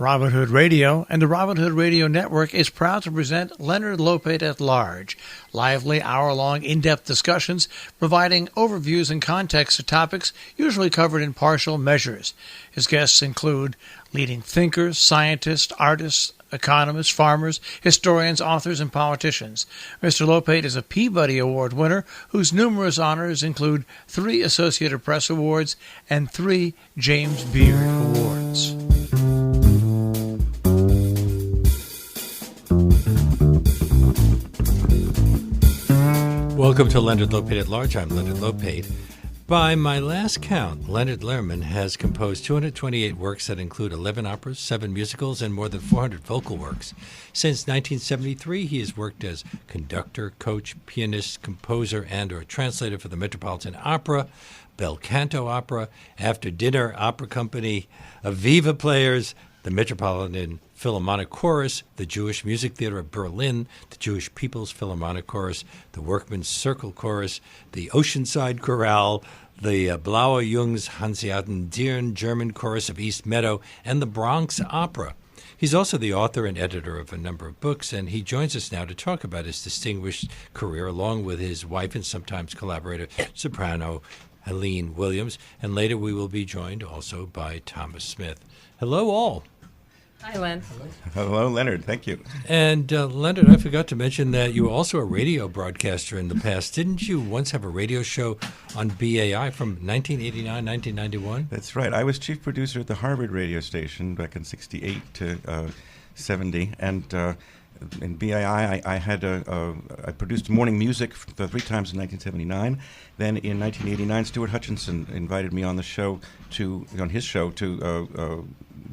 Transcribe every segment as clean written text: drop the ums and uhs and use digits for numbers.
Robin Hood Radio and the Robin Hood Radio Network is proud to present Leonard Lopate at Large, lively hour-long in-depth discussions providing overviews and context to topics usually covered in partial measures. His guests include leading thinkers, scientists, artists, economists, farmers, historians, authors, and politicians. Mr. Lopate is a Peabody Award winner whose numerous honors include 3 Associated Press Awards and 3 James Beard Awards. Welcome to Leonard Lopate at Large. I'm Leonard Lopate. By my last count, Leonard Lehrman has composed 228 works that include 11 operas, 7 musicals, and more than 400 vocal works. Since 1973, he has worked as conductor, coach, pianist, composer, and/or translator for the Metropolitan Opera, Bel Canto Opera, After Dinner Opera Company, Aviva Players, the Metropolitan Philharmonic Chorus, the Jewish Music Theater of Berlin, the Jewish People's Philharmonic Chorus, the Workmen's Circle Chorus, the Oceanside Chorale, the Blaue Jungs Hanseaten Dieren German Chorus of East Meadow, and the Bronx Opera. He's also the author and editor of a number of books, and he joins us now to talk about his distinguished career along with his wife and sometimes collaborator, soprano Helene Williams, and later we will be joined also by Thomas Smith. Hello, all. Hi, Len. Hello, Leonard. Thank you. And Leonard, I forgot to mention that you were also a radio broadcaster in the past. Didn't you once have a radio show on BAI from 1989, 1991? That's right. I was chief producer at the Harvard radio station back in 68 to 70. And in BAI, I produced morning music 3 times in 1979. Then in 1989, Stuart Hutchinson invited me on his show to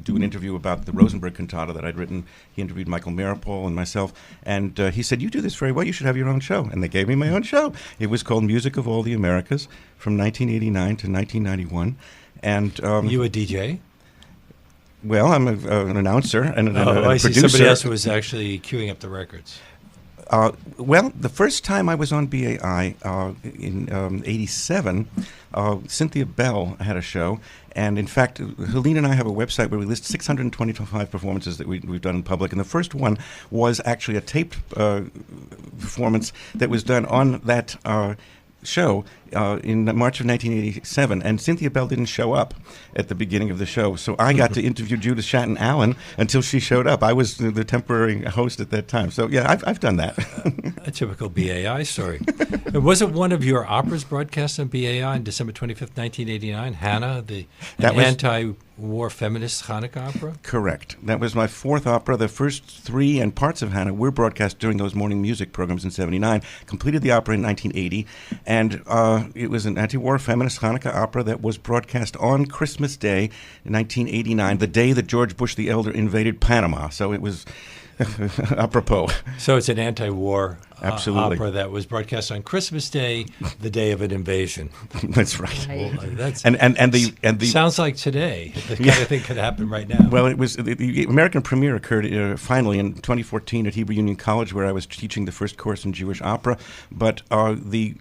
do an interview about the Rosenberg cantata that I'd written. He interviewed Michael Maripol and myself, and he said, "You do this very well. You should have your own show." And they gave me my own show. It was called Music of All the Americas from 1989 to 1991. And you a DJ? Well, I'm an announcer and a see. producer. Somebody else was actually queuing up the records. Well, the first time I was on BAI in 87, Cynthia Bell had a show. And in fact, Helene and I have a website where we list 625 performances that we've done in public. And the first one was actually a taped performance that was done on that show in March of 1987, and Cynthia Bell didn't show up at the beginning of the show, so I got to interview Judith Shatton Allen until she showed up. I was the temporary host at that time, so yeah, I've done that. A typical BAI story. Was it one of your operas broadcast on BAI on December 25th, 1989, Hannah, the anti-war feminist Hanukkah opera? Correct. That was my 4th opera. The first 3 and parts of Hannah were broadcast during those morning music programs in 79, completed the opera in 1980, and it was an anti-war feminist Hanukkah opera that was broadcast on Christmas Day in 1989, the day that George Bush the Elder invaded Panama. So it was apropos. So it's an anti-war Absolutely. Opera that was broadcast on Christmas Day, the day of an invasion. That's right. Well, that's and the sounds like today. The kind of thing could happen right now. Well, it was the American premiere occurred finally in 2014 at Hebrew Union College, where I was teaching the first course in Jewish opera. But the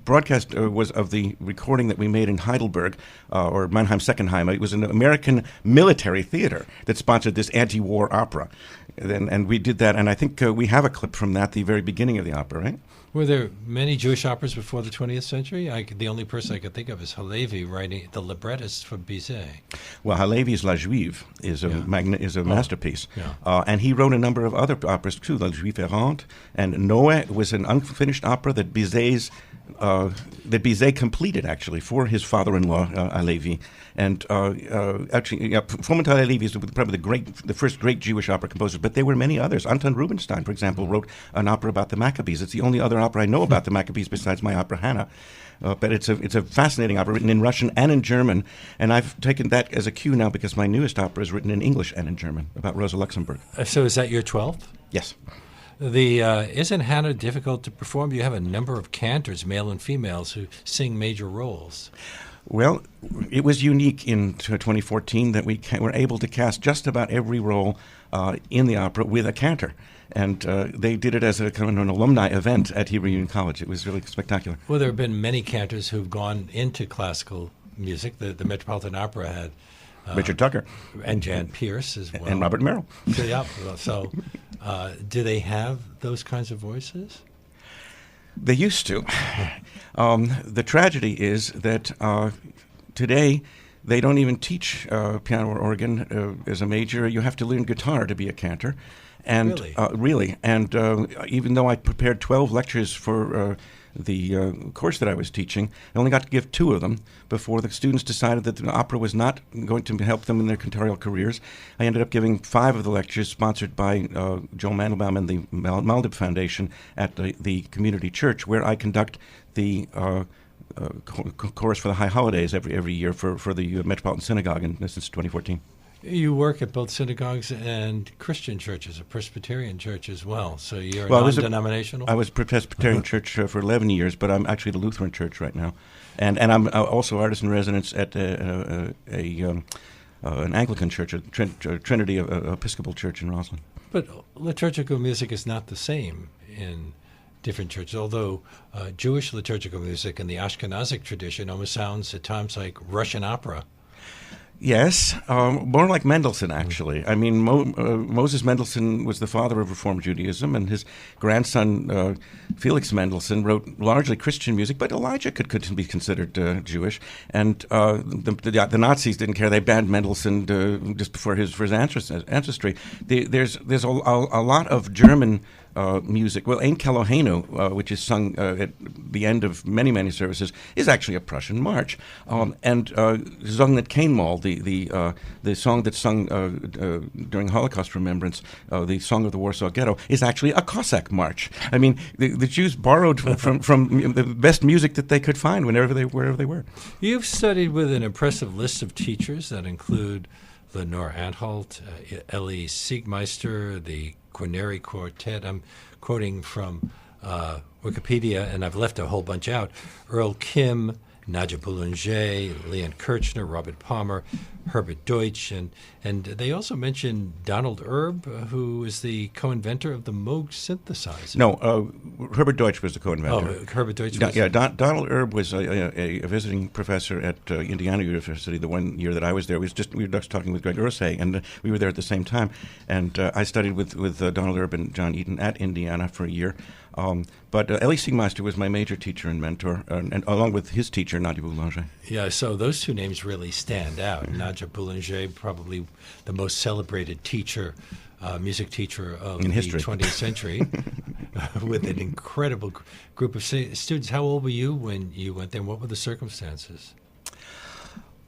broadcast was of the recording that we made in Heidelberg, or Mannheim Seckenheim. It was an American military theater that sponsored this anti-war opera. And we did that, and I think we have a clip from that, the very beginning of the opera, right? Were there many Jewish operas before the 20th century? The only person I could think of is Halevi, writing the librettist for Bizet. Well, Halevi's La Juive is a masterpiece. Yeah. And he wrote a number of other operas too. La Juive Errante and Noé was an unfinished opera that Bizet completed, actually, for his father-in-law, Halevi. And actually, Fomental Halevi is probably the first great Jewish opera composer, but there were many others. Anton Rubinstein, for example, wrote an opera about the Maccabees. It's the only other opera I know about the Maccabees besides my opera Hannah. But it's a fascinating opera written in Russian and in German, and I've taken that as a cue now because my newest opera is written in English and in German about Rosa Luxemburg. So is that your 12th? Yes. Isn't Hannah difficult to perform? You have a number of cantors, male and females, who sing major roles. Well, it was unique in 2014 that we were able to cast just about every role in the opera with a cantor. And they did it as a kind of an alumni event at Hebrew Union College. It was really spectacular. Well, there have been many cantors who've gone into classical music. The Metropolitan Opera had Richard Tucker. And Jan Pierce as well. And Robert Merrill. So, do they have those kinds of voices? They used to. The tragedy is that today they don't even teach piano or organ as a major. You have to learn guitar to be a cantor. And really. And even though I prepared 12 lectures for the course that I was teaching, I only got to give 2 of them before the students decided that the opera was not going to help them in their cantorial careers. I ended up giving 5 of the lectures sponsored by Joel Mandelbaum and the Maldip Foundation at the community church, where I conduct the chorus for the high holidays every year for the Metropolitan Synagogue since 2014. You work at both synagogues and Christian churches, a Presbyterian church as well. So you're non-denominational? I was Presbyterian church for 11 years, but I'm actually the Lutheran church right now. And I'm also artist-in-residence at an Anglican church, a Trinity Episcopal church in Roslyn. But liturgical music is not the same in different churches, although Jewish liturgical music in the Ashkenazic tradition almost sounds at times like Russian opera. Yes, more like Mendelssohn, actually. I mean, Moses Mendelssohn was the father of Reform Judaism, and his grandson, Felix Mendelssohn, wrote largely Christian music, but Elijah could be considered Jewish. And the Nazis didn't care. They banned Mendelssohn just before his ancestry. There's a lot of German music. Well, Ein Kelohenu, which is sung at the end of many, many services, is actually a Prussian march. And Zognet Kainmal, the song that's sung during Holocaust remembrance, the Song of the Warsaw Ghetto, is actually a Cossack march. I mean, the Jews borrowed from the best music that they could find wherever they were. You've studied with an impressive list of teachers that include Lenore Anhalt, Ellie Siegmeister, the Quineri Quartet. I'm quoting from Wikipedia, and I've left a whole bunch out. Earl Kim, Nadja Boulanger, Leon Kirchner, Robert Palmer, Herbert Deutsch, and they also mentioned Donald Erb, who is the co-inventor of the Moog synthesizer. No, Herbert Deutsch was the co-inventor. Oh, Herbert Deutsch was... Donald Erb was a visiting professor at Indiana University the one year that I was there. We were just talking with Greg Ursay, and we were there at the same time. And I studied with Donald Erb and John Eaton at Indiana for a year. But Elie Siegmeister was my major teacher and mentor, and along with his teacher, Nadja Boulanger. Yeah, so those 2 names really stand out. Nadja Boulanger, probably the most celebrated teacher, music teacher of the 20th century, with an incredible group of students. How old were you when you went there, and what were the circumstances?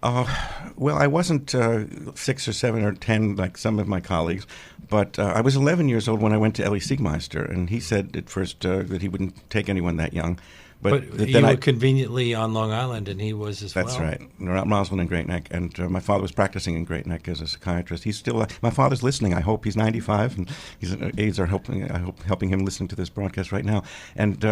Well, I wasn't 6 or 7 or 10 like some of my colleagues, but I was 11 years old when I went to Elie Siegmeister, and he said at first that he wouldn't take anyone that young. But you were conveniently on Long Island, and he was as well. That's right, Roslyn and Great Neck, and my father was practicing in Great Neck as a psychiatrist. He's still my father's listening. I hope he's 95, and his aides are helping him listening to this broadcast right now. And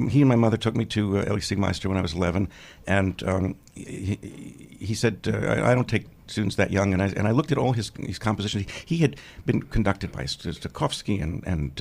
he and my mother took me to Elie Siegmeister when I was 11, and he said, "I don't take students that young," and I looked at all his compositions. He had been conducted by Stokowski and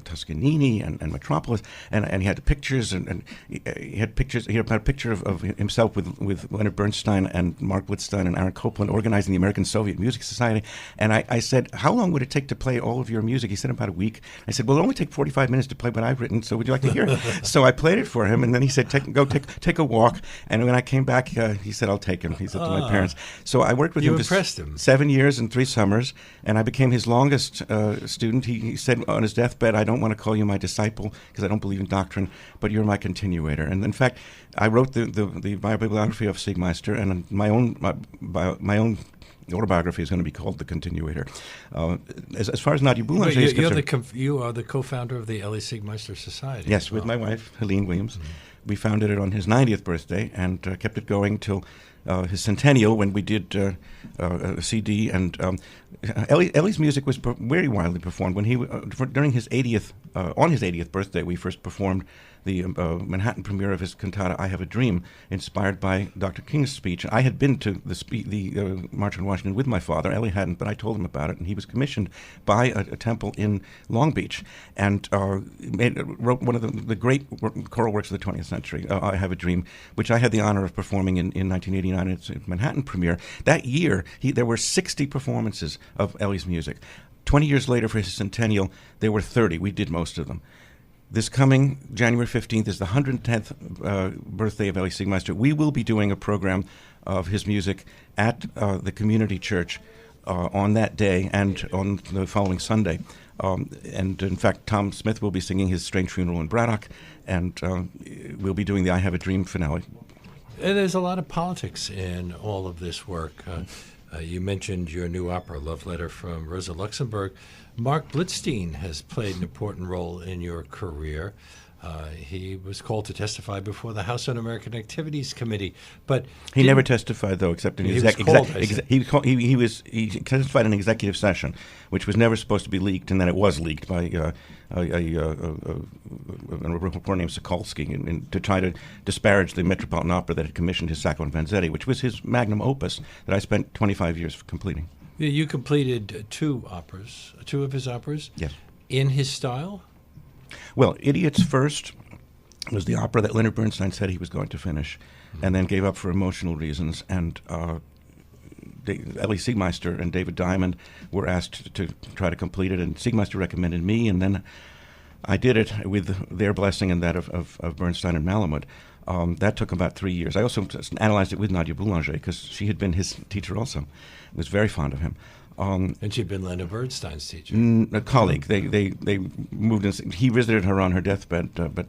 Toscanini and Metropolis, and he had the pictures and he had pictures. He had a picture of himself with Leonard Bernstein and Mark Blitzstein and Aaron Copland organizing the American Soviet Music Society. And I said, "How long would it take to play all of your music?" He said, "About a week." I said, "Well, it'll only take 45 minutes to play what I've written. So would you like to hear it?" So I played it for him, and then he said, "Take a walk." And when I came back, he said, "I'll take him." He said to my parents. So I worked with him for 7 years and 3 summers, and I became his longest student. He said on his deathbed, "I don't want to call you my disciple because I don't believe in doctrine, but you're my continuator." And in fact, I wrote the bibliography of Siegmeister, and my own autobiography is going to be called The Continuator. As far as Nadja Boulanger is concerned, you are the co-founder of the Elie Siegmeister Society. Yes, with my wife, Helene Williams. Mm-hmm. We founded it on his 90th birthday and kept it going till his centennial when we did a CD. And Ellie's music was very widely performed. When during his 80th, on his 80th birthday, we first performed the Manhattan premiere of his cantata "I Have a Dream," inspired by Dr. King's speech. I had been to the March on Washington with my father. Ellie hadn't, but I told him about it, and he was commissioned by a temple in Long Beach and wrote one of the great choral works of the 20th century, "I Have a Dream," which I had the honor of performing in 1989 at its Manhattan premiere. That year, there were 60 performances of Ellie's music. 20 years later, for his centennial, there were 30. We did most of them. This coming January 15th is the 110th birthday of Elie Siegmeister. We will be doing a program of his music at the community church on that day and on the following Sunday. And in fact, Tom Smith will be singing his Strange Funeral in Braddock, and we'll be doing the "I Have a Dream" finale. And there's a lot of politics in all of this work. You mentioned your new opera, Love Letter from Rosa Luxemburg. Mark Blitzstein has played an important role in your career. He was called to testify before the House Un-American Activities Committee, but he never testified, though, except in he testified in executive session, which was never supposed to be leaked, and then it was leaked by a reporter named Sokolsky to try to disparage the Metropolitan Opera that had commissioned his Sacco and Vanzetti, which was his magnum opus that I spent 25 years completing. You completed two of his operas. Yes. In his style? Well, Idiots First was the opera that Leonard Bernstein said he was going to finish, and then gave up for emotional reasons. And Elie Siegmeister and David Diamond were asked to try to complete it, and Siegmeister recommended me, and then I did it with their blessing and that of Bernstein and Malamud. That took about 3 years. I also analyzed it with Nadia Boulanger because she had been his teacher also. I was very fond of him. And she'd been Leonard Bernstein's teacher. A colleague. They moved in. He visited her on her deathbed, but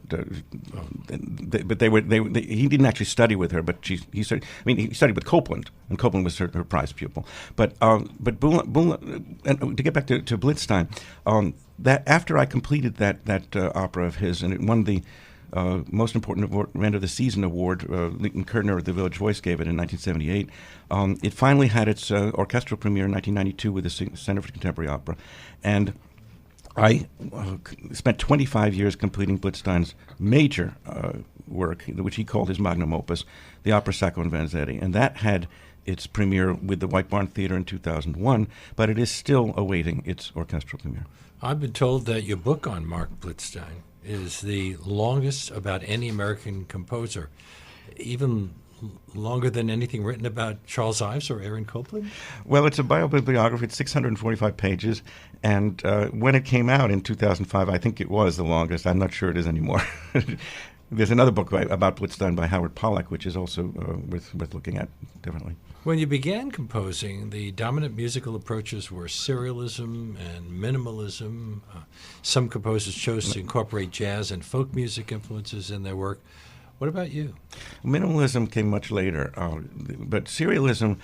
he didn't actually study with her. But he studied. I mean, he studied with Copland, and Copland was her prize pupil. But and to get back to Blitzstein, that after I completed that opera of his, and it won the most important end of the season award, Leighton Kerner at the Village Voice gave it in 1978. It finally had its orchestral premiere in 1992 with the Center for Contemporary Opera. And I spent 25 years completing Blitzstein's major work, which he called his magnum opus, the opera Sacco and Vanzetti. And that had its premiere with the White Barn Theatre in 2001, but it is still awaiting its orchestral premiere. I've been told that your book on Mark Blitzstein is the longest about any American composer, even longer than anything written about Charles Ives or Aaron Copland? Well, it's a biobibliography. It's 645 pages, and when it came out in 2005, I think it was the longest. I'm not sure it is anymore. There's another book about Blitzstein by Howard Pollack, which is also worth looking at differently. When you began composing, the dominant musical approaches were serialism and minimalism. Some composers chose to incorporate jazz and folk music influences in their work. What about you? Minimalism came much later, but serialism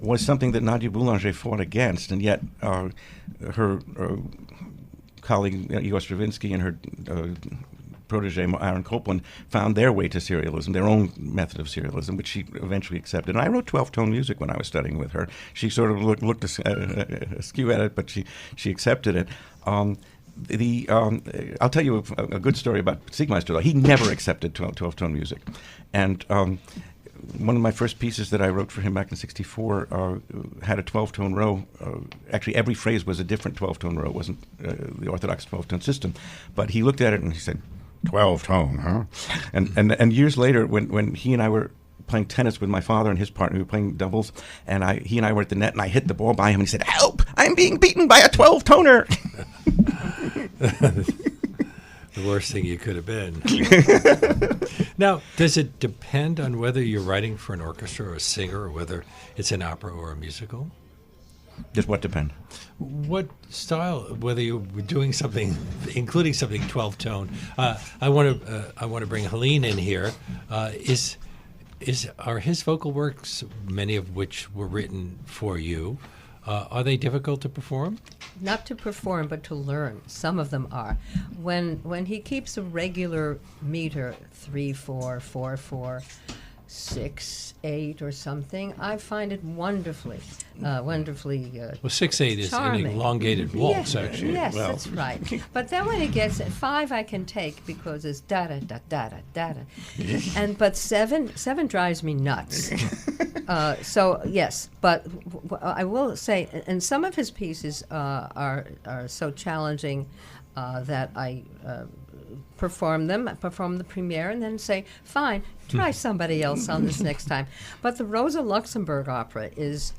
was something that Nadia Boulanger fought against, and yet her colleague Igor Stravinsky and her protege Aaron Copland found their way to serialism, their own method of serialism, which she eventually accepted. And I wrote 12-tone music when I was studying with her. She sort of looked askew at it, but she accepted it. I'll tell you a good story about Siegmeister, though. He never accepted 12-tone music. And one of my first pieces that I wrote for him back in '64 had a 12-tone row. Actually, every phrase was a different 12-tone row. It wasn't the orthodox 12-tone system. But he looked at it and he said, 12-tone, huh? And years later, when he and I were playing tennis with my father and his partner, we were playing doubles, and he and I were at the net, and I hit the ball by him, and he said, "Help! I'm being beaten by a 12-toner." The worst thing you could have been. Now, does it depend on whether you're writing for an orchestra or a singer, or whether it's an opera or a musical? Does what depend? What style? Whether you're doing something, including something 12-tone. I want to bring Helene in here. Are his vocal works, many of which were written for you, are they difficult to perform? Not to perform, but to learn. Some of them are. When he keeps a regular meter, 3/4, 4/4, 6, 8 or something, I find it wonderfully. Well, 6/8 is an charming. elongated waltz, actually. Yes, Well. that's right. But then when it gets 5, I can take because it's da da da da da da da. But 7 drives me nuts. So yes, but I will say, and some of his pieces are so challenging that I perform the premiere, and then say, fine, try somebody else on this next time. But the Rosa Luxemburg opera is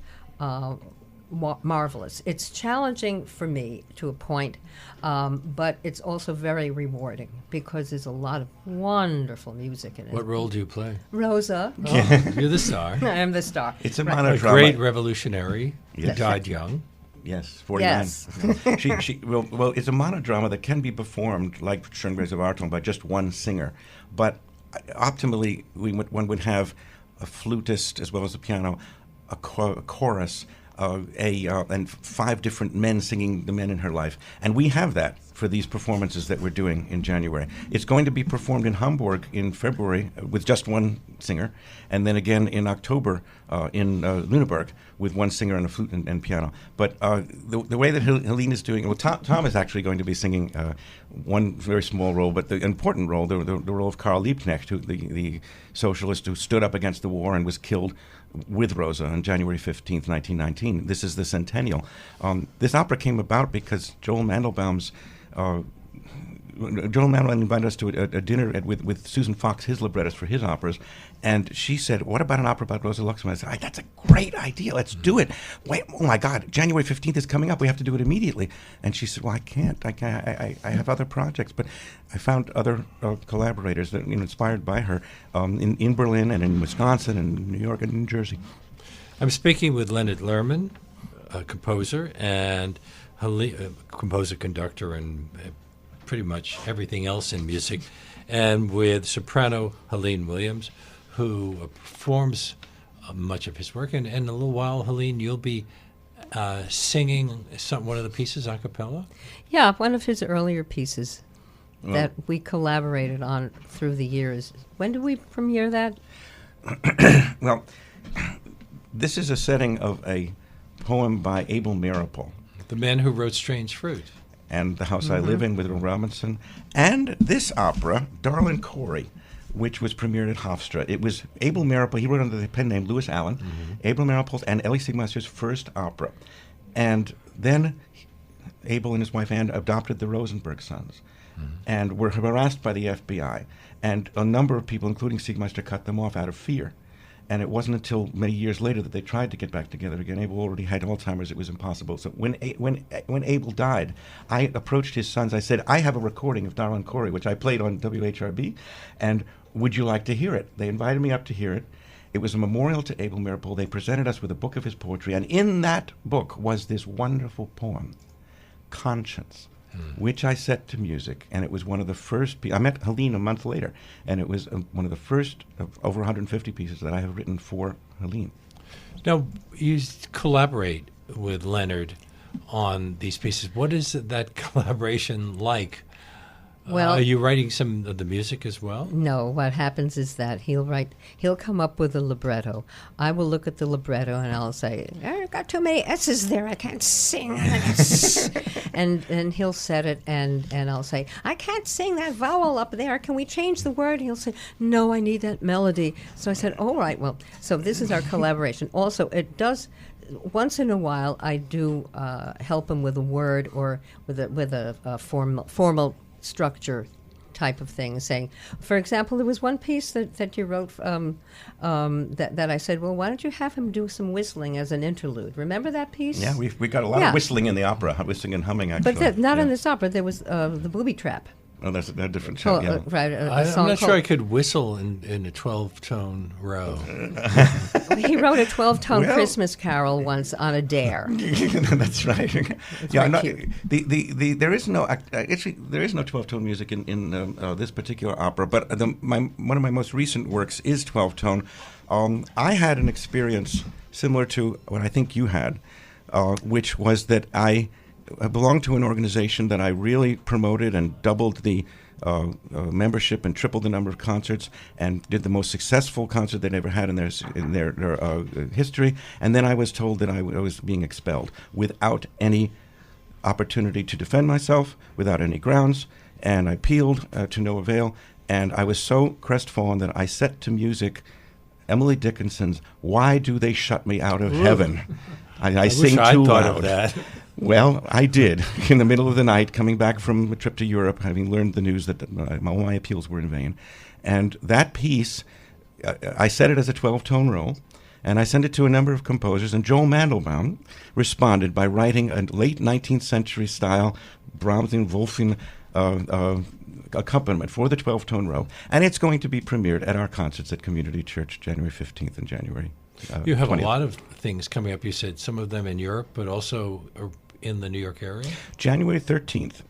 marvelous. It's challenging for me to a point, but it's also very rewarding because there's a lot of wonderful music in it. What role do you play? Rosa. Oh, you're the star. I am the star. It's a Right. A monodrama. great revolutionary who Yes. died young. Yes, 49. Yes. Well, it's a monodrama that can be performed like Schönberg's of Arton by just one singer. But optimally, one would have a flutist as well as a piano, a chorus, and 5 different men singing the men in her life. And we have that for these performances that we're doing in January. It's going to be performed in Hamburg in February with just one singer, and then again in October in Lüneburg with one singer and a flute and piano. But the way that Helene is doing, well, Tom is actually going to be singing one very small role, but the important role, the role of Karl Liebknecht, the socialist who stood up against the war and was killed with Rosa on January 15th, 1919. This is the centennial. This opera came about because Joel Mandelbaum invited us to a dinner with Susan Fox, his librettist for his operas, and she said, "What about an opera about Rosa Luxemburg?" I said, "That's a great idea. Let's do it." Wait, oh my God, January 15th is coming up. We have to do it immediately. And she said, "Well, I can't. I have other projects." But I found other collaborators that inspired by her in Berlin and in Wisconsin and New York and New Jersey. I'm speaking with Leonard Lehrman, a composer, and composer, conductor, and pretty much everything else in music, and with soprano Helene Williams, who performs much of his work. And in a little while, Helene, you'll be singing one of the pieces a cappella? Yeah, one of his earlier pieces that we collaborated on through the years. When did we premiere that? Well, this is a setting of a poem by Abel Meeropol. The man who wrote Strange Fruit. And The House I Live In with Will Robinson. And this opera, Darlin' Corey, which was premiered at Hofstra. It was Abel Meeropol, he wrote under the pen name Louis Allen, Abel Meeropol's and Elie Siegmeister's first opera. And then Abel and his wife Anne adopted the Rosenberg sons and were harassed by the FBI. And a number of people, including Siegmeister, cut them off out of fear. And it wasn't until many years later that they tried to get back together again. Abel already had Alzheimer's. It was impossible. So when Abel died, I approached his sons. I said, I have a recording of Darlin' Corey, which I played on WHRB, and would you like to hear it? They invited me up to hear it. It was a memorial to Abel Meeropol. They presented us with a book of his poetry, and in that book was this wonderful poem, Conscience, which I set to music, and it was one of the first I met Helene a month later, and it was one of the first of over 150 pieces that I have written for Helene. Now, you collaborate with Leonard on these pieces. What is that collaboration like? Well, are you writing some of the music as well? No, what happens is that he'll come up with a libretto. I will look at the libretto and I'll say, I've got too many S's there, I can't sing. and he'll set it and I'll say, I can't sing that vowel up there, can we change the word? He'll say, no, I need that melody. So I said, all right, well, so this is our collaboration. Also, it does, once in a while, I do help him with a word or with a formal structure type of thing, saying, for example, there was one piece that you wrote that I said, well, why don't you have him do some whistling as an interlude? Remember that piece? Yeah, we got a lot of whistling in the opera, whistling and humming, actually. But not in this opera. There was the Booby Trap. Oh, that's a different show, yeah. Right, I'm not sure I could whistle in a 12-tone row. He wrote a 12-tone Christmas carol once on a dare. That's right. Very cute. There is no 12-tone music in this particular opera, but one of my most recent works is 12-tone. I had an experience similar to what I think you had, which was that I belonged to an organization that I really promoted and doubled the membership and tripled the number of concerts, and did the most successful concert they'd ever had in their history. And then I was told that I was being expelled without any opportunity to defend myself, without any grounds, and I appealed to no avail. And I was so crestfallen that I set to music Emily Dickinson's "Why Do They Shut Me Out of Heaven?" I sing wish too I'd thought loud. of that. Well, I did. In the middle of the night, coming back from a trip to Europe, having learned the news that all my appeals were in vain. And that piece, I set it as a 12-tone roll, and I sent it to a number of composers, and Joel Mandelbaum responded by writing a late 19th century style Brahmsian Wolfing accompaniment for the 12-tone roll. And it's going to be premiered at our concerts at Community Church January 15th and January You have 20th. a lot of things coming up. You said some of them in Europe, but also in the New York area? January 13th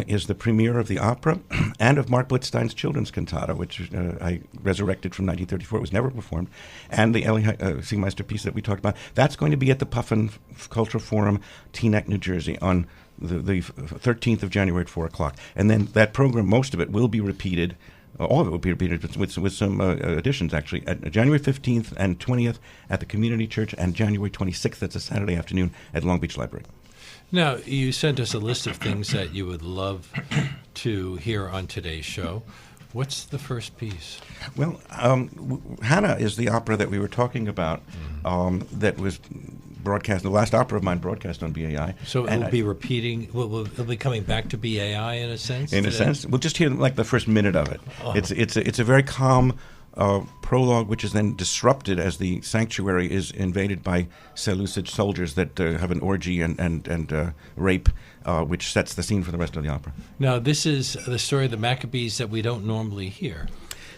is the premiere of the opera and of Mark Blitzstein's children's cantata, which I resurrected from 1934. It was never performed. And the Eli Siegmeister piece that we talked about. That's going to be at the Puffin Cultural Forum, Teaneck, New Jersey, on the 13th of January at 4 o'clock. And then that program, most of it, will be repeated. All of it will be repeated with some additions, actually, at January 15th and 20th at the Community Church, and January 26th, that's a Saturday afternoon, at Long Beach Library. Now, you sent us a list of things that you would love to hear on today's show. What's the first piece? Well, Hannah is the opera that we were talking about that was broadcast, the last opera of mine broadcast on BAI. So it will be repeating, it'll be coming back to BAI in a sense? In a sense. We'll just hear like the first minute of it. Oh. It's a very calm prologue, which is then disrupted as the sanctuary is invaded by Seleucid soldiers that have an orgy and rape, which sets the scene for the rest of the opera. Now, this is the story of the Maccabees that we don't normally hear.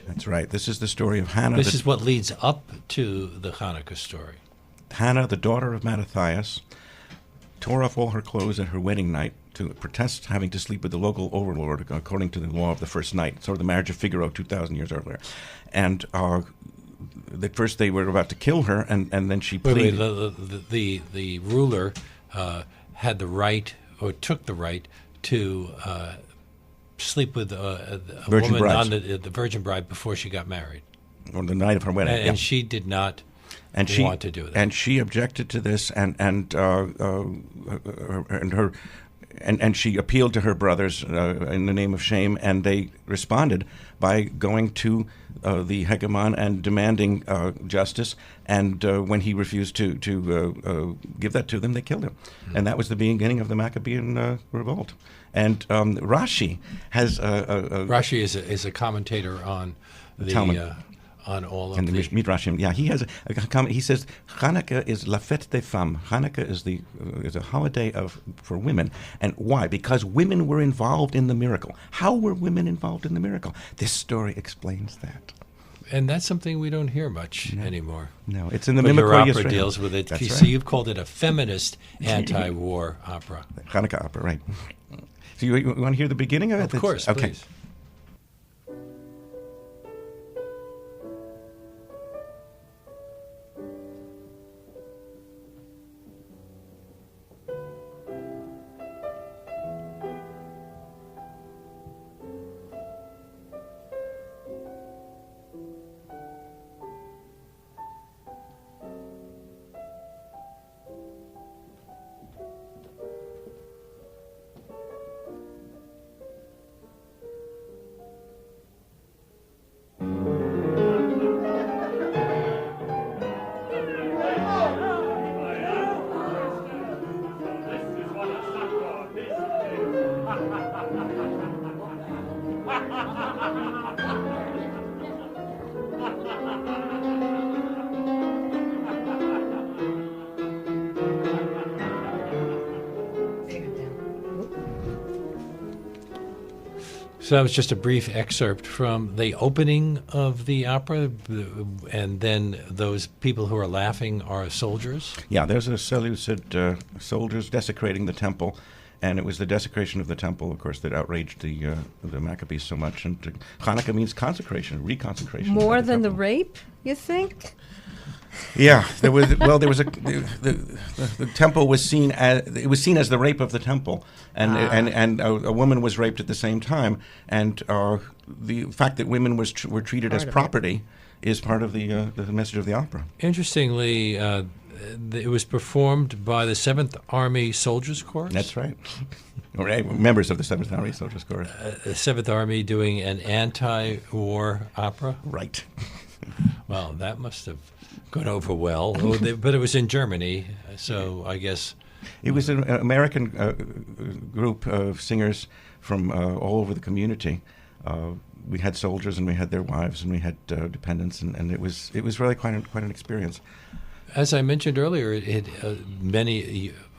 That's right. This is the story of Hannah. This is what leads up to the Hanukkah story. Hannah, the daughter of Mattathias, tore off all her clothes at her wedding night to protest having to sleep with the local overlord according to the law of the first night, sort of the marriage of Figaro 2,000 years earlier. And at first they were about to kill her, and then she pleaded. The ruler had the right, or took the right, to sleep with a woman on the virgin bride before she got married. On the night of her wedding. And she did not want to do that. And she objected to this, and she appealed to her brothers in the name of shame, and they responded by going to the hegemon and demanding justice. And when he refused to give that to them, they killed him. And that was the beginning of the Maccabean revolt. And Rashi has Rashi is a commentator on the Talmud. On all of and the Midrashim. Yeah, he has a comment. He says Hanukkah is la fête des femmes. Hanukkah is a holiday for women. And why? Because women were involved in the miracle. How were women involved in the miracle? This story explains that. And that's something we don't hear much anymore. No, it's in the But your Mimicry opera deals with it. That's So right. you've called it a feminist anti-war opera. Hanukkah opera, right. So you want to hear the beginning of it? Of course, okay. please. So that was just a brief excerpt from the opening of the opera, and then those people who are laughing are soldiers? Yeah, there's a Seleucid soldiers desecrating the temple, and it was the desecration of the temple, of course, that outraged the Maccabees so much. And Hanukkah means consecration, reconsecration. More than the rape, you think? Yeah, there was the temple was seen as the rape of the temple, and a woman was raped at the same time, and the fact that women were treated as property is part of the message of the opera. Interestingly, it was performed by the 7th Army Soldiers Corps. That's right. Members of the 7th Army Soldiers Corps. The 7th Army doing an anti-war opera. Right. Well, that must have gone over well, but it was in Germany, so I guess... It was an American group of singers from all over the community. We had soldiers, and we had their wives, and we had dependents, and it was really quite an experience. As I mentioned earlier, a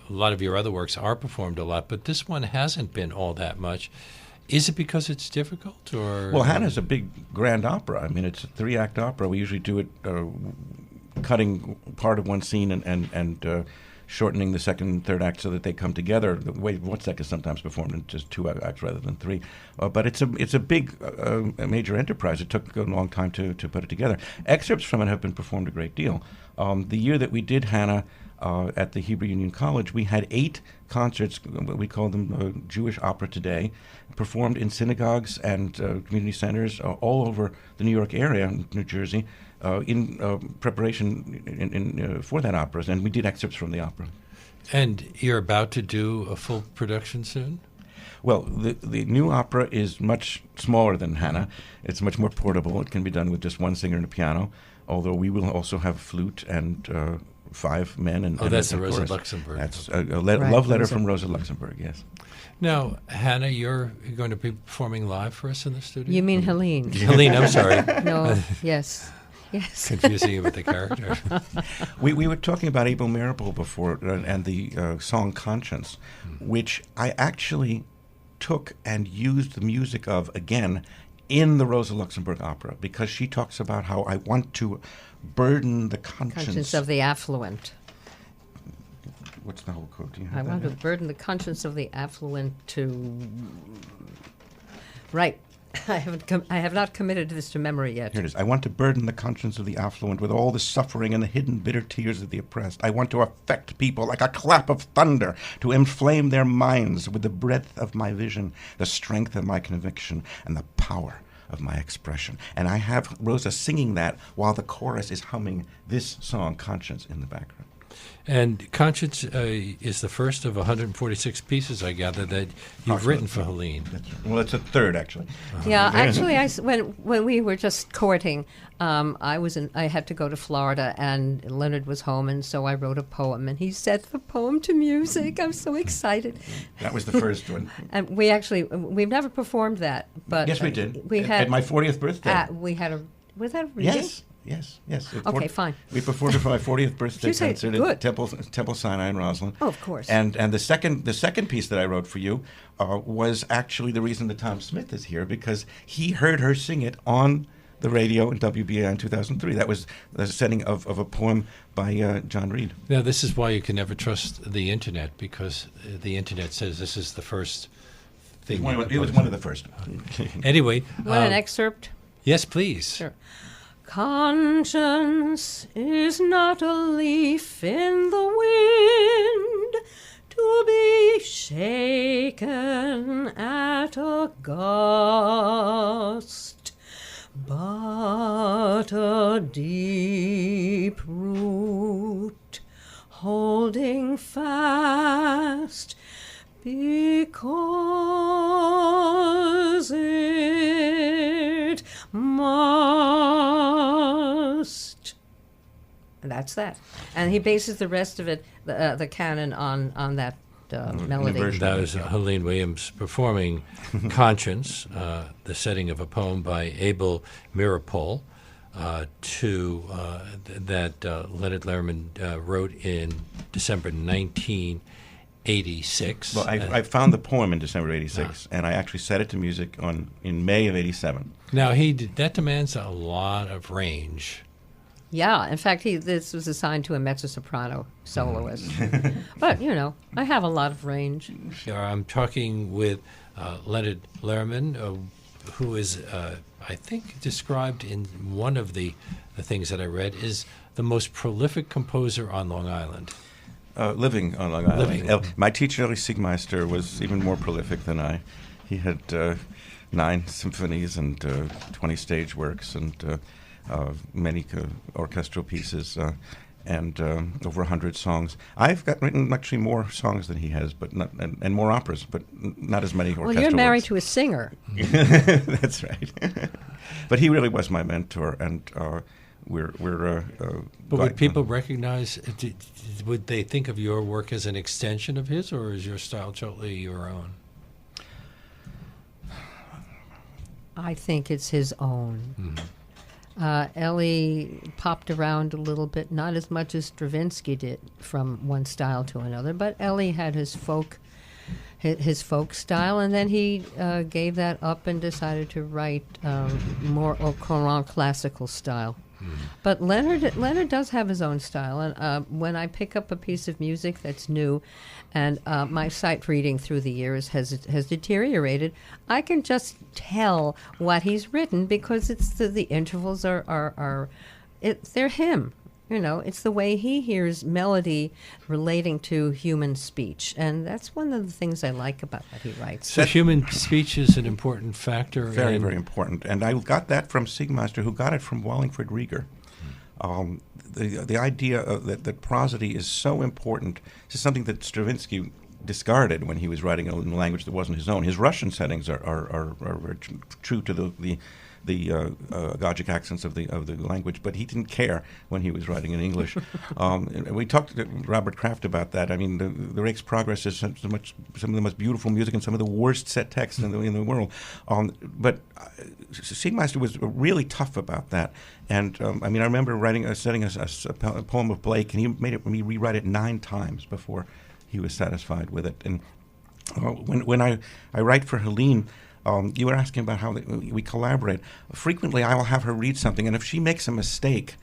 lot of your other works are performed a lot, but this one hasn't been all that much. Is it because it's difficult, or...? Well, Hannah's a big grand opera. I mean, it's a 3-act opera. We usually do it cutting part of one scene and shortening the second and third act so that they come together. The way Wozzeck is sometimes performed in just 2 acts rather than 3. But it's a big major enterprise. It took a long time to put it together. Excerpts from it have been performed a great deal. The year that we did Hannah at the Hebrew Union College, we had 8 concerts, we call them Jewish Opera Today, performed in synagogues and community centers all over the New York area, New Jersey, in preparation for that opera. And we did excerpts from the opera. And you're about to do a full production soon? Well, the new opera is much smaller than Hannah. It's much more portable. It can be done with just one singer and a piano, although we will also have a flute and 5 men. And that's and the Rosa chorus. Luxemburg. That's a love letter from Rosa Luxemburg, yes. Now, Hannah, you're going to be performing live for us in the studio? You mean Helene? Helene, I'm sorry. No, yes. Yes. Confusing you with the character. We were talking about Abel Marable before and the song Conscience, which I actually took and used the music of again in the Rosa Luxemburg opera, because she talks about how I want to burden the conscience of the affluent. What's the whole quote? Do you have I that want to there? burden the conscience of the affluent to... Right. I have not committed this to memory yet. Here it is. I want to burden the conscience of the affluent with all the suffering and the hidden bitter tears of the oppressed. I want to affect people like a clap of thunder, to inflame their minds with the breadth of my vision, the strength of my conviction, and the power of my expression. And I have Rosa singing that while the chorus is humming this song, Conscience, in the background. And Conscience is the first of 146 pieces, I gather, that you've written for Helene. Well, it's a third, actually. Yeah, actually, when we were just courting, I had to go to Florida, and Leonard was home, and so I wrote a poem, and he set the poem to music. I'm so excited. That was the first one. And we've never performed that, but Yes, we did. We had at my 40th birthday. Was that a reading? Yes. Okay, fine. We performed it for my 40th birthday You say concert good. at Temple Sinai in Roslyn. Oh, of course. And the second piece that I wrote for you was actually the reason that Tom Smith is here, because he heard her sing it on the radio in WBAI in 2003. That was the setting of a poem by John Reed. Now, this is why you can never trust the Internet, because the Internet says this is the first thing. It was one of the first. Anyway. Want an excerpt? Yes, please. Sure. Conscience is not a leaf in the wind to be shaken at a gust, but a deep root holding fast because it must. And that's that. And he bases the rest of it, the canon, on that melody. That was Helene Williams performing Conscience, the setting of a poem by Abel Marable, that Leonard Lehrman wrote in December 1986. Well, I found the poem in December '86, and I actually set it to music in May of '87. Now, that demands a lot of range. Yeah, in fact, this was assigned to a mezzo-soprano soloist. But, I have a lot of range. I'm talking with Leonard Lehrman, who is, I think, described in one of the things that I read, is the most prolific composer on Long Island. Living on Long Island. Living. My teacher, Ellie Siegmeister, was even more prolific than I. He had 9 symphonies and 20 stage works and many orchestral pieces and over 100 songs. I've got written actually more songs than he has, but not, and more operas, but not as many orchestral Well, you're married works. to a singer. That's right. But he really was my mentor, and we're But would people recognize, would they think of your work as an extension of his, or is your style totally your own? I think it's his own. Mm-hmm. Ellie popped around a little bit, not as much as Stravinsky did from one style to another, but Ellie had his folk style, and then he gave that up and decided to write more au courant classical style. But Leonard does have his own style, and when I pick up a piece of music that's new, and my sight reading through the years has deteriorated, I can just tell what he's written because it's the intervals they're him. You know, it's the way he hears melody relating to human speech, and that's one of the things I like about what he writes. So human speech is an important factor. Very, very important. And I got that from Siegmeister, who got it from Wallingford Rieger. The idea that prosody is so important. This is something that Stravinsky discarded when he was writing in a language that wasn't his own. His Russian settings are true to the Gajic accents of the language, but he didn't care when he was writing in English. We talked to Robert Kraft about that. I mean, the Rake's Progress is some of the most beautiful music and some of the worst set texts in the world. But Siegmeister was really tough about that. And I remember studying a poem of Blake, and he made me rewrite it 9 times before he was satisfied with it. And when I write for Helene, you were asking about how we collaborate. Frequently, I will have her read something, and if she makes a mistake,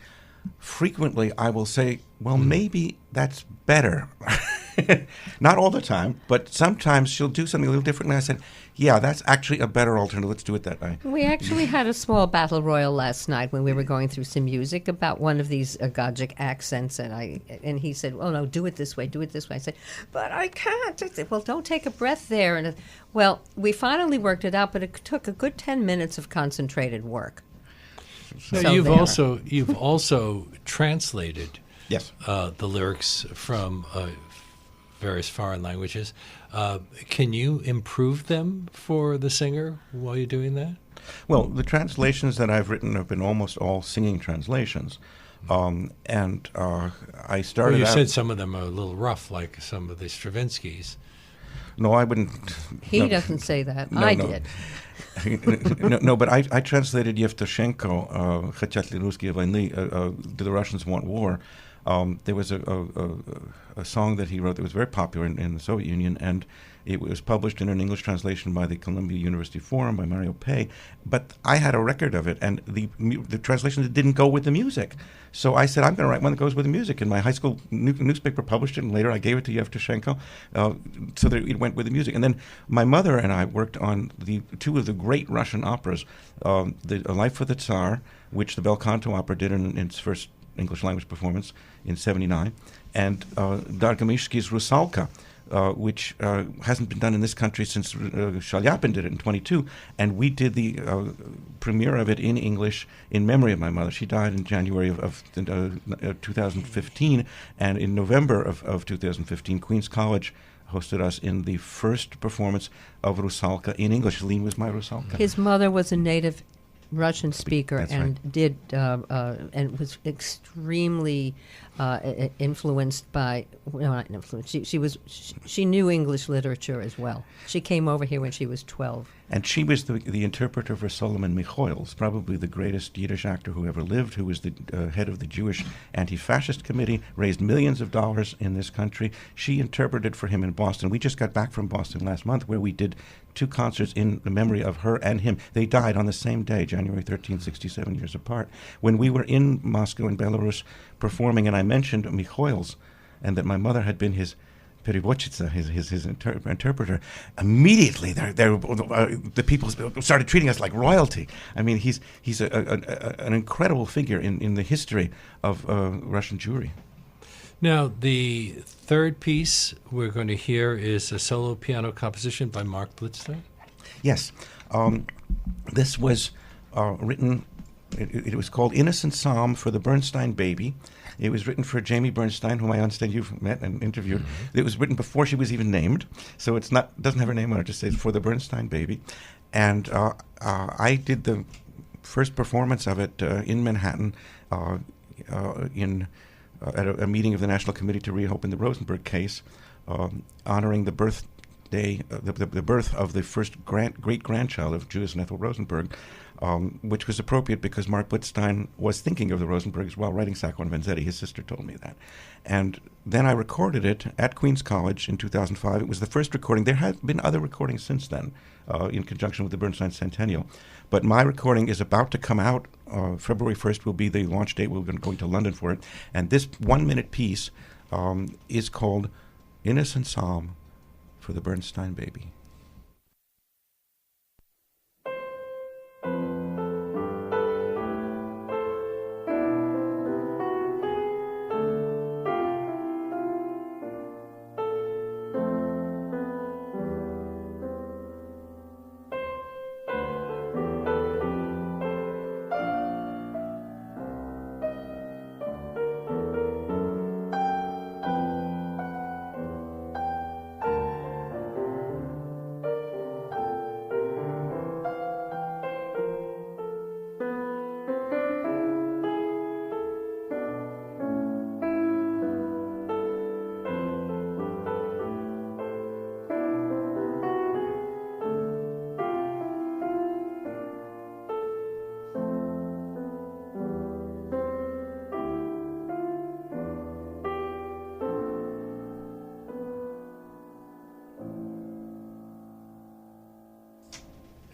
frequently I will say, well, maybe that's better. Not all the time, but sometimes she'll do something a little differently. I said, yeah, that's actually a better alternative. Let's do it that way. We actually had a small battle royal last night when we were going through some music about one of these Gajic accents, and he said, "Oh no, do it this way, do it this way." I said, "But I can't." I said, "Well, don't take a breath there." And well, we finally worked it out, but it took a good 10 minutes of concentrated work. So you've also translated Yes. the lyrics from various foreign languages. Can you improve them for the singer while you're doing that? Well, the translations that I've written have been almost all singing translations. And I started Well, you out... said some of them are a little rough, like some of the Stravinskys. No, I wouldn't... He doesn't say that. No, I no. did. No, but I translated Yevtushenko, «Хотят ли русские войны», Do the Russians Want War? There was a song that he wrote that was very popular in the Soviet Union, and it was published in an English translation by the Columbia University Forum by Mario Pei. But I had a record of it, and the translation didn't go with the music. So I said, I'm going to write one that goes with the music. And my high school newspaper published it, and later I gave it to Yevtushenko so that it went with the music. And then my mother and I worked on 2 of the great Russian operas, The Life for the Tsar, which the Bel Canto Opera did in its first English language performance in '79, and Dargamishsky's Rusalka, which hasn't been done in this country since Shalyapin did it in '22, and we did the premiere of it in English in memory of my mother. She died in January of 2015, and in November of 2015, Queen's College hosted us in the first performance of Rusalka in English. Helene was my Rusalka. His mother was a native Russian speaker. That's and right. And was extremely influenced by, well, not influenced. She knew English literature as well. She came over here when she was 12. And she was the interpreter for Solomon Michoels, probably the greatest Yiddish actor who ever lived, who was the head of the Jewish Anti-Fascist Committee, raised millions of dollars in this country. She interpreted for him in Boston. We just got back from Boston last month, where we did 2 concerts in the memory of her and him. They died on the same day, January 13th, 67 years apart. When we were in Moscow in Belarus performing, and I mentioned Michoels, and that my mother had been his Perevozchitsa, his interpreter, immediately the people started treating us like royalty. I mean, he's an incredible figure in the history of Russian Jewry. Now, the third piece we're going to hear is a solo piano composition by Mark Blitzstein. Yes. This was written, it was called Innocent Psalm for the Bernstein Baby. It was written for Jamie Bernstein, whom I understand you've met and interviewed. Mm-hmm. It was written before she was even named, so doesn't have her name on it, just says for the Bernstein Baby. And I did the first performance of it in Manhattan at a meeting of the National Committee to reopen the Rosenberg case, honoring the birthday, the birth of the first great-grandchild of Judith and Ethel Rosenberg, which was appropriate because Mark Blitzstein was thinking of the Rosenbergs while writing Sacco and Vanzetti. His sister told me that. And then I recorded it at Queens College in 2005. It was the first recording. There have been other recordings since then in conjunction with the Bernstein Centennial. But my recording is about to come out. February 1st will be the launch date. We're going to London for it. And this 1-minute piece is called Innocent Psalm for the Bernstein Baby.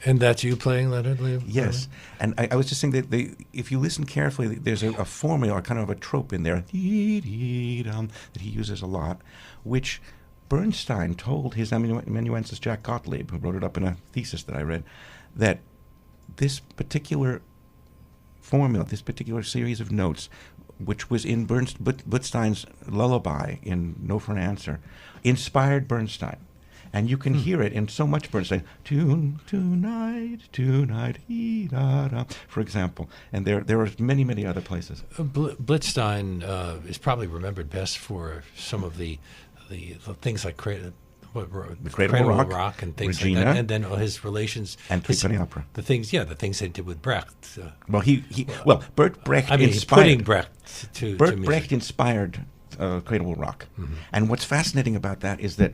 And that's you playing, Leonard? Yes. And I was just saying that if you listen carefully, there's a formula, kind of a trope in there that he uses a lot, which Bernstein told his amanuensis Jack Gottlieb, who wrote it up in a thesis that I read, that this particular formula, this particular series of notes, which was in Blitzstein's lullaby in No for an Answer, inspired Bernstein. And you can hear it in so much Bernstein. Tonight, for example. And there are many, many other places. Blitzstein is probably remembered best for some of the things like the Cradle Rock and things Regina, like that. And then his relations. And Threepenny Opera. The things they did with Brecht. Bert Brecht putting Brecht to Bert music. Brecht inspired Cradle Rock. Mm-hmm. And what's fascinating about that is that,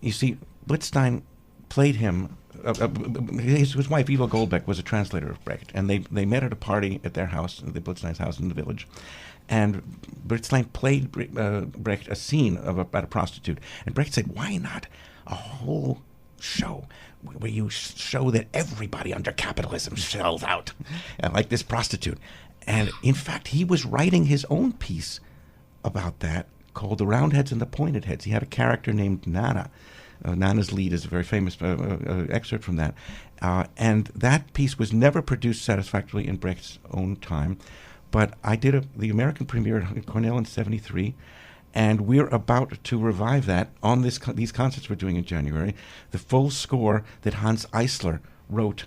you see, Blitzstein played him. His wife Eva Goldbeck was a translator of Brecht, and they met at a party at their house, the Blitzstein's house in the village. And Blitzstein played Brecht a scene about a prostitute, and Brecht said, "Why not a whole show where you show that everybody under capitalism sells out, like this prostitute?" And in fact, he was writing his own piece about that called "The Roundheads and the Pointed Heads." He had a character named Nana. Nana's Lead is a very famous excerpt from that. And that piece was never produced satisfactorily in Brecht's own time. But I did the American premiere at Cornell in 1973, and we're about to revive that on these concerts we're doing in January, the full score that Hans Eisler wrote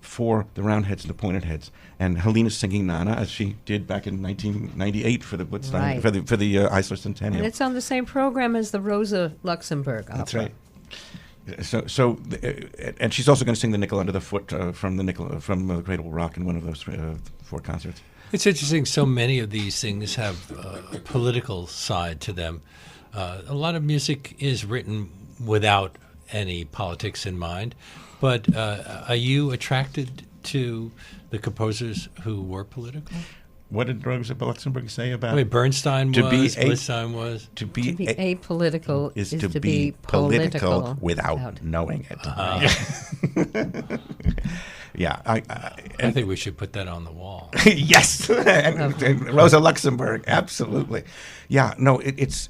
for the Roundheads and the Pointed Heads. And Helena's singing Nana, as she did back in 1998 for the Blitzstein, for the Eisler Centennial. And it's on the same program as the Rosa Luxemburg opera. That's right. So, and she's also going to sing the Nickel Under the Foot from the Cradle Rock in one of those 4 concerts. It's interesting. So many of these things have a political side to them. A lot of music is written without any politics in mind. But are you attracted to the composers who were political? What did Rosa Luxemburg say about Bernstein Blitzstein was? To be apolitical is to be political without knowing it. Yeah, I think we should put that on the wall. Yes, and Rosa Luxemburg, absolutely. Yeah, no, it's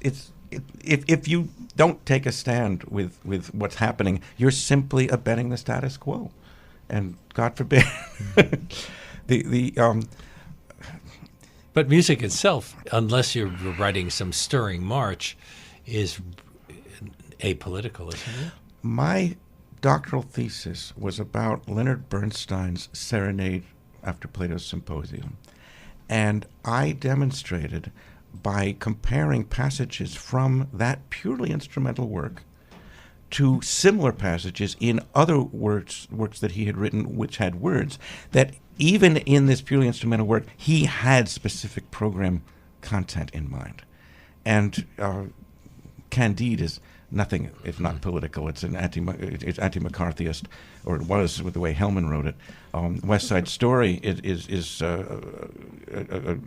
if you don't take a stand with what's happening, you're simply abetting the status quo, and God forbid. But music itself, unless you're writing some stirring march, is apolitical, isn't it? My doctoral thesis was about Leonard Bernstein's Serenade after Plato's Symposium. And I demonstrated by comparing passages from that purely instrumental work to similar passages in other works that he had written which had words, that even in this purely instrumental work, he had specific program content in mind. And Candide is nothing if not political. It's it's anti-McCarthyist, or it was with the way Lehrman wrote it. West Side Story is a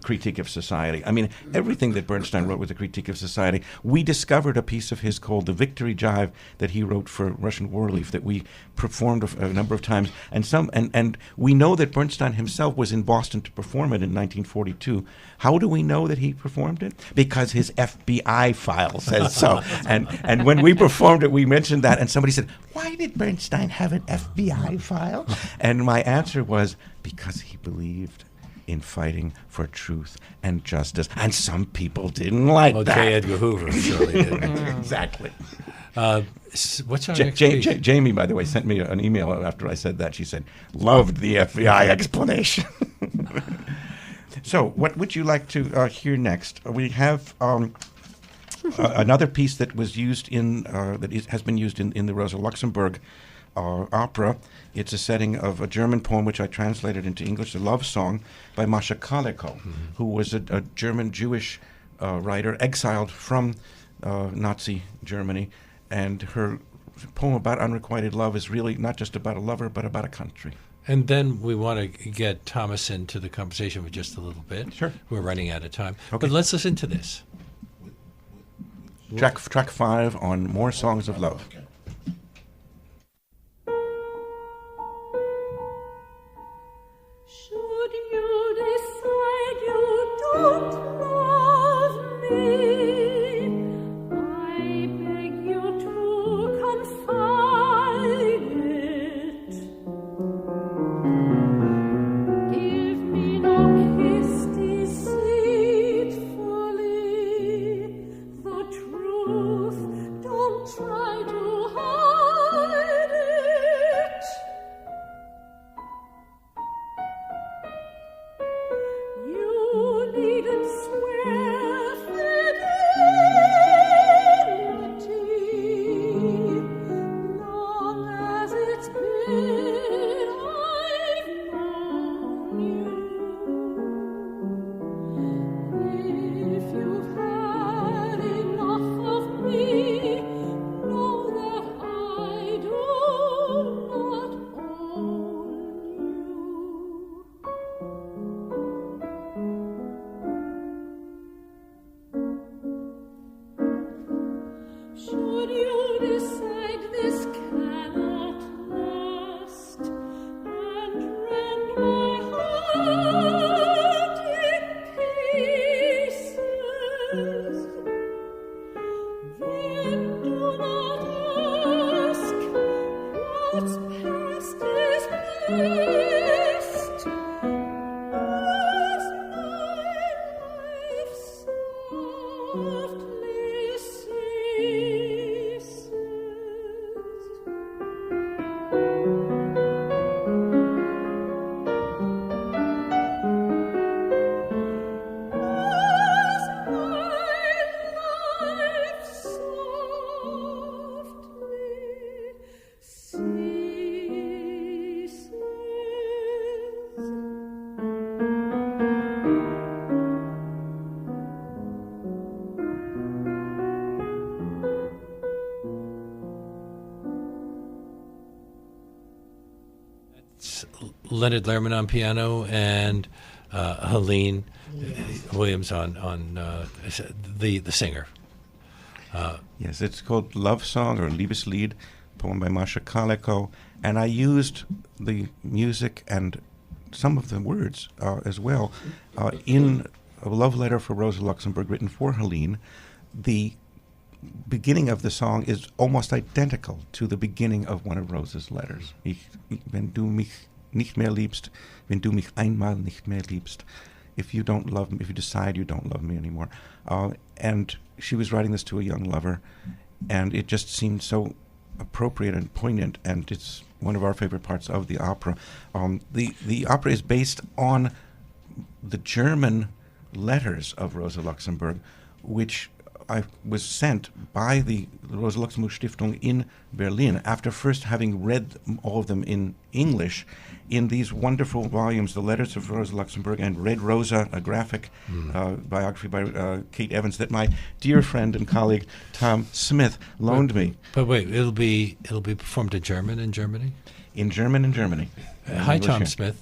critique of society. I mean, everything that Bernstein wrote was a critique of society. We discovered a piece of his called the Victory Jive that he wrote for Russian War Relief that we performed a number of times, and we know that Bernstein himself was in Boston to perform it in 1942. How do we know that he performed it? Because his FBI file says so. And when we performed it, we mentioned that, and somebody said, "Why did Bernstein have an FBI file?" And my answer was, because he believed in fighting for truth and justice, and some people didn't like that. J. Edgar Hoover surely didn't. Exactly. What's our next piece? Jamie, by the way, sent me an email after I said that. She said, "Loved the FBI explanation." So, what would you like to hear next? We have another piece that was used has been used in the Rosa Luxemburg opera. It's a setting of a German poem which I translated into English, a love song by Masha Kaleko, who was a German Jewish writer exiled from Nazi Germany, and her poem about unrequited love is really not just about a lover, but about a country. And then we want to get Thomas into the conversation for just a little bit. Sure. We're running out of time. Okay. But let's listen to this. Track 5 on More Songs of Love. Should you decide you don't love me, I beg you to confide it. Give me no kiss deceitfully, the truth, don't try to hide it. You needn't swear fidelity, long as it's been I've known you. If you've had enough of me, know that I do not own you. Should you decide this cannot last and rend my heart in pieces, then do not ask what's past is best. As my life softly ceases. As my life softly ceases. It's Leonard Lehrman on piano and Helene Williams on the singer. Yes, it's called Love Song or Liebeslied, poem by Masha Kaleko, and I used the music and some of the words as well in a love letter for Rosa Luxemburg written for Helene. The beginning of the song is almost identical to the beginning of one of Rosa's letters. Wenn du mich nicht mehr liebst, wenn du mich einmal nicht mehr liebst. If you don't love me, if you decide you don't love me anymore. And she was writing this to a young lover, and it just seemed so appropriate and poignant, and it's one of our favorite parts of the opera. The opera is based on the German letters of Rosa Luxemburg, which I was sent by the Rosa Luxemburg Stiftung in Berlin after first having read all of them in English in these wonderful volumes, The Letters of Rosa Luxemburg and Red Rosa, a graphic biography by Kate Evans that my dear friend and colleague Tom Smith loaned me. But wait, it'll be performed in German in Germany? In German in Germany. Hi, English Tom here. Smith.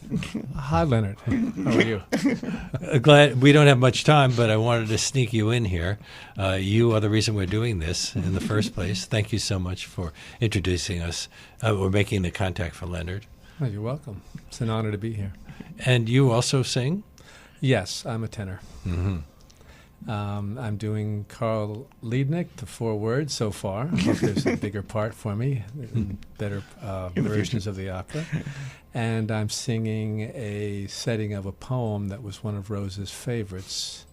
Hi, Leonard. How are you? Glad we don't have much time, but I wanted to sneak you in here. You are the reason we're doing this in the first place. Thank you so much for introducing us. We're making the contact for Leonard. Oh, you're welcome. It's an honor to be here. And you also sing? Yes, I'm a tenor. Mm-hmm. I'm doing Carl Liebknecht, the 4 words so far. I hope there's a bigger part for me, better versions of the opera. And I'm singing a setting of a poem that was one of Rosa's favorites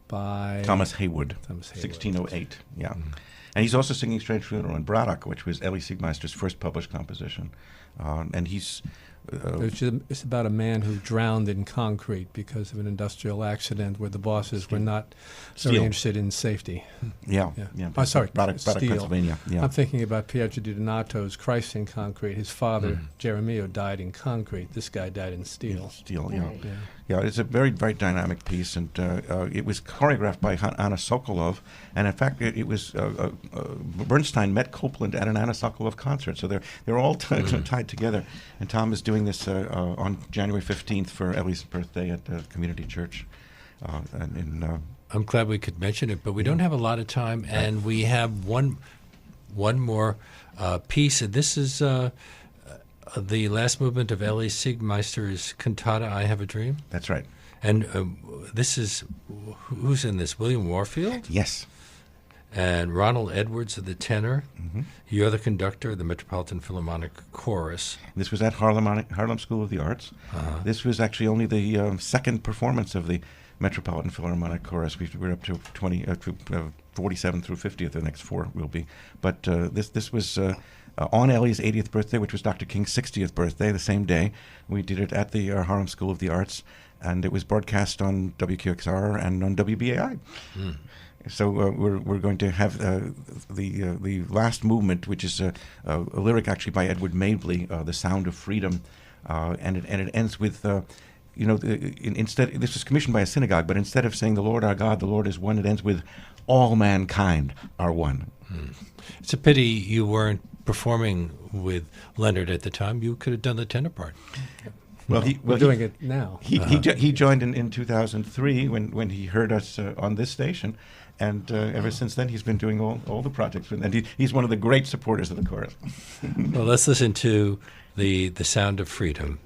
by Thomas Heywood, Thomas Heywood. 1608. Yeah. And he's also singing Strange Funeral in Braddock, which was Elie Siegmeister's first published composition. And he's... It's about a man who drowned in concrete because of an industrial accident where the bosses were not very Steel. interested in safety. Yeah. Oh, sorry, Braddock, steel. Pennsylvania. Yeah. I'm thinking about Pietro Di Donato's Christ in Concrete. His father, Geremia, died in concrete. This guy died in steel. Steel, yeah. Right. Yeah. Yeah, it's a very, very dynamic piece, and it was choreographed by Anna Sokolov. And in fact, it was Bernstein met Copland at an Anna Sokolov concert, so they're all tied together. And Tom is doing this on January 15th for Ellie's birthday at Community Church. I'm glad we could mention it, but we don't have a lot of time, and we have one more piece, and this is the last movement of Elie Siegmeister's cantata, I Have a Dream. That's right. And this is, who's in this? William Warfield? Yes. And Ronald Edwards, the tenor. Mm-hmm. You're the conductor of the Metropolitan Philharmonic Chorus. This was at Harlem School of the Arts. This was actually only the second performance of the Metropolitan Philharmonic Chorus. We're up to 47 through 50th. The next 4 will be. But this was on Ellie's 80th birthday, which was Dr. King's 60th birthday, the same day. We did it at the Harlem School of the Arts, and it was broadcast on WQXR and on WBAI. So we're going to have the last movement, which is a lyric actually by Edward Mabley, "The Sound of Freedom," and it ends with. Instead, this was commissioned by a synagogue, but instead of saying "The Lord our God, the Lord is one," it ends with "All mankind are one." It's a pity you weren't performing with Leonard at the time. You could have done the tenor part. Well, We're doing it now. He joined in 2003 when he heard us on this station, and ever since then he's been doing all the projects, and he's one of the great supporters of the chorus. Well, let's listen to the Sound of Freedom.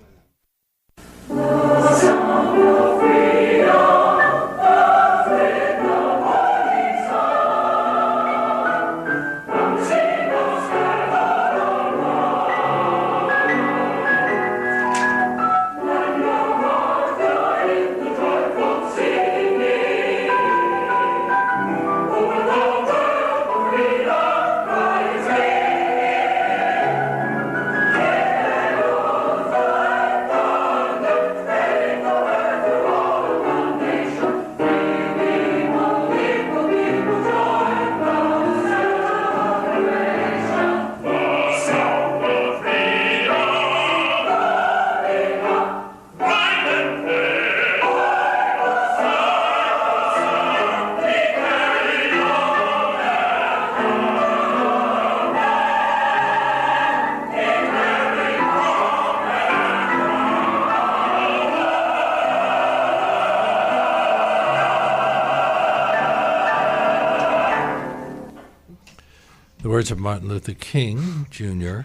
The words of Martin Luther King, Jr.,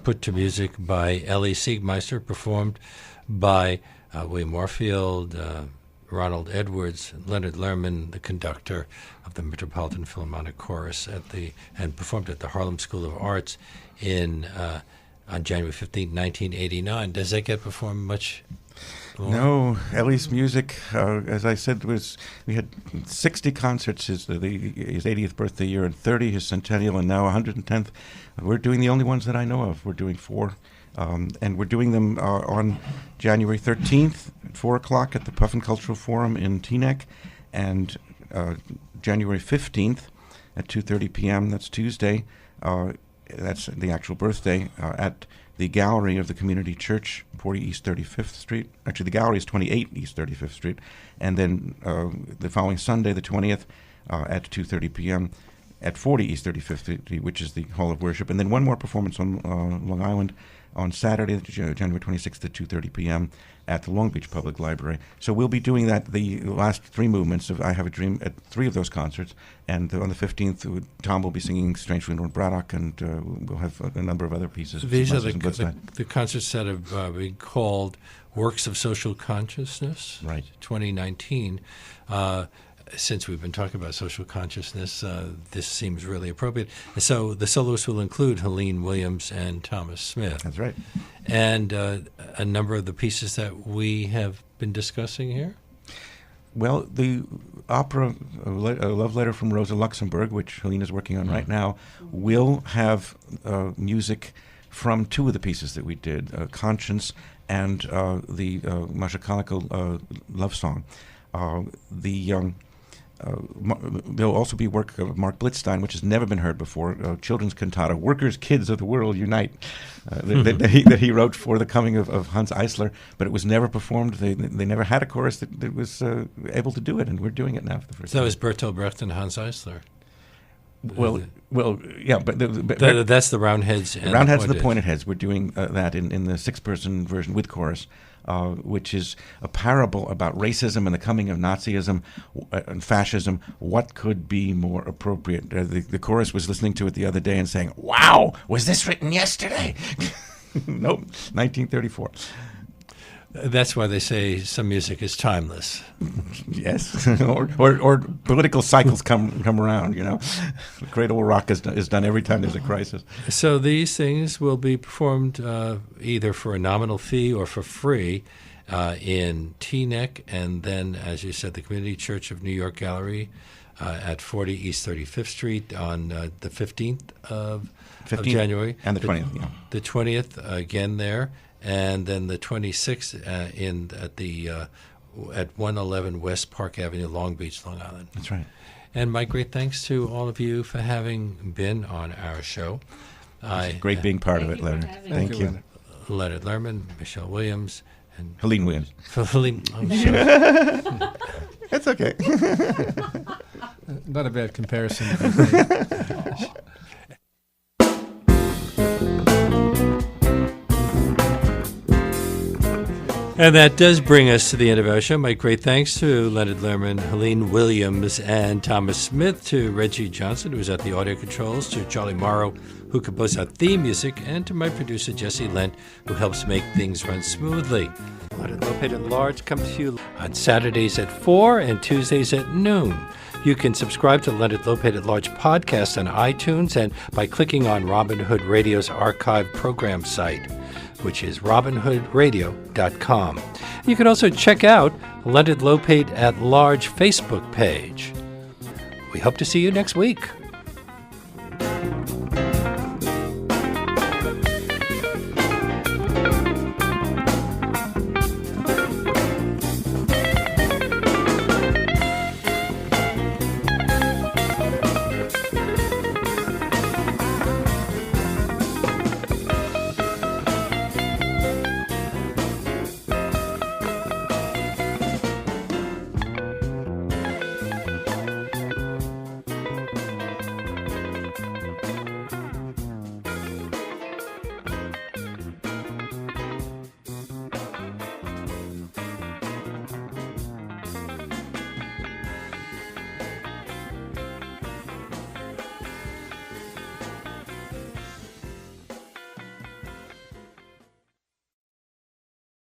put to music by Elie Siegmeister, performed by William Warfield, Ronald Edwards, Leonard Lehrman, the conductor of the Metropolitan Philharmonic Chorus and performed at the Harlem School of Arts on January 15, 1989. Does that get performed much more? No, Ellie's music, as I said, we had 60 concerts his 80th birthday year, and 30 his centennial, and now 110th. We're doing the only ones that I know of. We're doing 4. And we're doing them on January 13th at 4 o'clock at the Puffin Cultural Forum in Teaneck, and January 15th at 2:30 p.m. That's Tuesday. That's the actual birthday at the gallery of the Community Church, 40 East 35th Street. Actually, the gallery is 28 East 35th Street. And then the following Sunday, the 20th, at 2:30 p.m. at 40 East 35th Street, which is the Hall of Worship. And then one more performance on Long Island on Saturday, January 26th at 2:30 p.m. at the Long Beach Public Library. So we'll be doing that, the last 3 movements of I Have a Dream at 3 of those concerts. And on the 15th, Tom will be singing Strange Wind on Braddock, and we'll have a number of other pieces. These are the concerts that have been called Works of Social Consciousness, right? 2019. Since we've been talking about social consciousness, this seems really appropriate. So the soloists will include Helene Williams and Thomas Smith. That's right. And a number of the pieces that we have been discussing here? Well, the opera, A Love Letter from Rosa Luxemburg, which Helene is working on right now, will have music from 2 of the pieces that we did, Conscience and the Masha Kaneko love song. There'll also be work of Mark Blitzstein, which has never been heard before, children's cantata, Workers, Kids of the World Unite, that he wrote for the coming of Hans Eisler, but it was never performed. They never had a chorus that was able to do it, and we're doing it now for the first time. That was Bertolt Brecht and Hans Eisler. Well, yeah, but that's the Roundheads. And Roundheads and the Pointed Heads. We're doing that in the 6-person version with chorus, which is a parable about racism and the coming of Nazism and fascism. What could be more appropriate? The chorus was listening to it the other day and saying, "Wow, was this written yesterday?" Nope, 1934. That's why they say some music is timeless. Yes, or political cycles come around. You know, the Great Old Rock is done every time there's a crisis. So these things will be performed either for a nominal fee or for free in Teaneck, and then, as you said, the Community Church of New York Gallery at 40 East 35th Street on the 15th of January, and the 20th. Yeah. The 20th again there. And then the 26th at 111 West Park Avenue, Long Beach, Long Island. That's right. And my great thanks to all of you for having been on our show. It's great being part of it, Leonard. Thank you. Leonard Lehrman, Michelle Williams, and Helene Williams. Helene. That's okay. Not a bad comparison. And that does bring us to the end of our show. My great thanks to Leonard Lehrman, Helene Williams, and Thomas Smith, to Reggie Johnson, who was at the audio controls, to Charlie Morrow, who composed our theme music, and to my producer, Jesse Lent, who helps make things run smoothly. Leonard Lopate at Large comes to you on Saturdays at 4 and Tuesdays at noon. You can subscribe to Leonard Lopate at Large podcast on iTunes and by clicking on Robin Hood Radio's archive program site, which is robinhoodradio.com. You can also check out Leonard Lopate at Large Facebook page. We hope to see you next week.